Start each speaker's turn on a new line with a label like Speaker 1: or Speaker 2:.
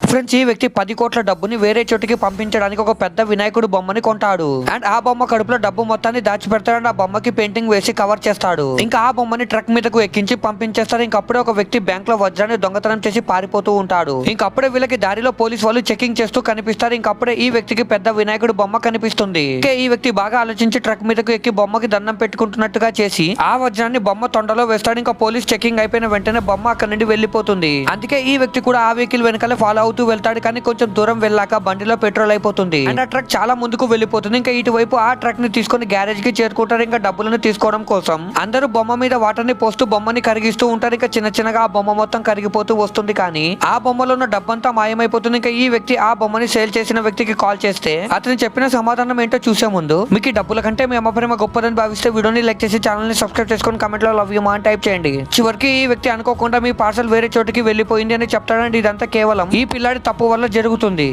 Speaker 1: Friends, ఈ వ్యక్తి 10 కోట్ల డబ్బుని వేరే చోటికి పంపించడానికి ఒక పెద్ద వినాయకుడు బొమ్మని కొంటాడు. అండ్ ఆ బొమ్మ కడుపులో డబ్బు మొత్తాన్ని దాచిపెడతాడు. అండ్ ఆ బొమ్మకి పెయింటింగ్ వేసి కవర్ చేస్తాడు. ఇంకా ఆ బొమ్మని ట్రక్ మీదకు ఎక్కించి పంపించేస్తారు. ఇంకప్పుడే ఒక వ్యక్తి బ్యాంక్ లో వజ్రాన్ని దొంగతనం చేసి పారిపోతూ ఉంటాడు. ఇంకప్పుడే వీళ్ళకి దారిలో పోలీసు వాళ్ళు చెకింగ్ చేస్తూ కనిపిస్తారు. ఇంకప్పుడే ఈ వ్యక్తికి పెద్ద వినాయకుడు బొమ్మ కనిపిస్తుంది. ఈ వ్యక్తి బాగా ఆలోచించి ట్రక్ మీదకు ఎక్కి బొమ్మకి దండం పెట్టుకుంటున్నట్టుగా చేసి ఆ వజ్రాన్ని బొమ్మ తొండలో వేస్తాడు. ఇంకా పోలీస్ చెకింగ్ అయిపోయిన వెంటనే బొమ్మ అక్కడి నుండి వెళ్లిపోతుంది. అందుకే ఈ వ్యక్తి కూడా ఆ వెహికల్ వెనకాలే ఫాలో అవుతూ వెళ్తాడు. కానీ కొంచెం దూరం వెళ్ళాక బండిలో పెట్రోల్ అయిపోతుంది. అండ్ ఆ ట్రక్ చాలా ముందుకు వెళ్ళిపోతుంది. ఇంకా ఇటువైపు ఆ ట్రక్ ని తీసుకొని గ్యారేజ్ కి చేరుకుంటారు. ఇంకా డబ్బులను తీసుకోవడం కోసం అందరూ బొమ్మ మీద వాటర్ ని పోస్తూ బొమ్మని కరిగిస్తూ ఉంటారు. ఇంకా చిన్న చిన్నగా ఆ బొమ్మ మొత్తం కరిగిపోతూ వస్తుంది. కానీ ఆ బొమ్మలో ఉన్న డబ్బంతా మాయమైపోతుంది. ఇంకా ఈ వ్యక్తి ఆ బొమ్మని సేల్ చేసిన వ్యక్తికి కాల్ చేస్తే అతను చెప్పిన సమాధానం ఏంటో చూసే ముందు మీకు ఈ డబ్బుల కంటే మీ అమ్మ ప్రేమ గొప్పదని భావిస్తే వీడియోని లైక్ చేసి ఛానల్ ని సబ్స్క్రైబ్ చేసుకొని కామెంట్ లో లవ్ యూ మా అని టైప్ చేయండి. చివరికి ఈ వ్యక్తి అనుకోకుండా మీ పార్సల్ వేరే చోటికి వెళ్లిపోయింది అని చెప్తాడండి. ఇదంతా కేవలం ఈ పిల్లాడి తప్పు వల్ల జరుగుతుంది.